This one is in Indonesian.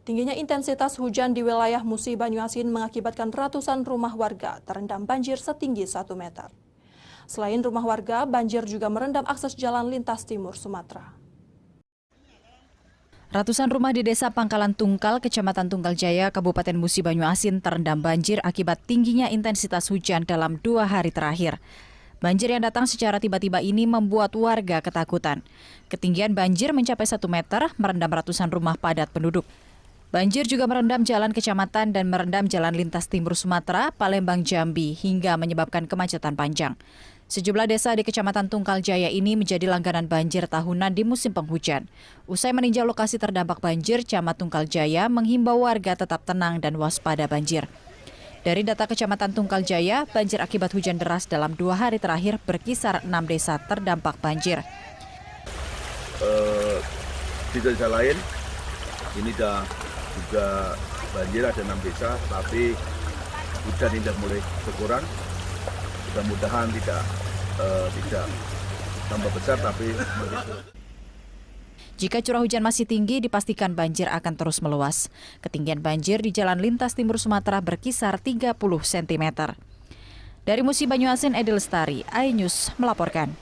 Tingginya intensitas hujan di wilayah Musi Banyuasin mengakibatkan ratusan rumah warga terendam banjir setinggi 1 meter. Selain rumah warga, banjir juga merendam akses jalan lintas timur Sumatera. Ratusan rumah di Desa Pangkalan Tungkal, Kecamatan Tunggal Jaya, Kabupaten Musi Banyuasin terendam banjir akibat tingginya intensitas hujan dalam 2 hari terakhir. Banjir yang datang secara tiba-tiba ini membuat warga ketakutan. Ketinggian banjir mencapai 1 meter, merendam ratusan rumah padat penduduk. Banjir juga merendam jalan kecamatan dan merendam jalan lintas timur Sumatera, Palembang, Jambi, hingga menyebabkan kemacetan panjang. Sejumlah desa di Kecamatan Tunggal Jaya ini menjadi langganan banjir tahunan di musim penghujan. Usai meninjau lokasi terdampak banjir, Camat Tunggal Jaya menghimbau warga tetap tenang dan waspada banjir. Dari data Kecamatan Tunggal Jaya, banjir akibat hujan deras dalam 2 hari terakhir berkisar 6 desa terdampak banjir. Di desa lain, ini juga banjir ada 6 desa, tapi hujan ini sudah mulai berkurang. Mudah-mudahan tidak tambah besar, tapi begitu. Jika curah hujan masih tinggi, dipastikan banjir akan terus meluas. Ketinggian banjir di jalan lintas timur Sumatera berkisar 30 cm. Dari Musi Banyuasin, Edi Lestari, iNews melaporkan.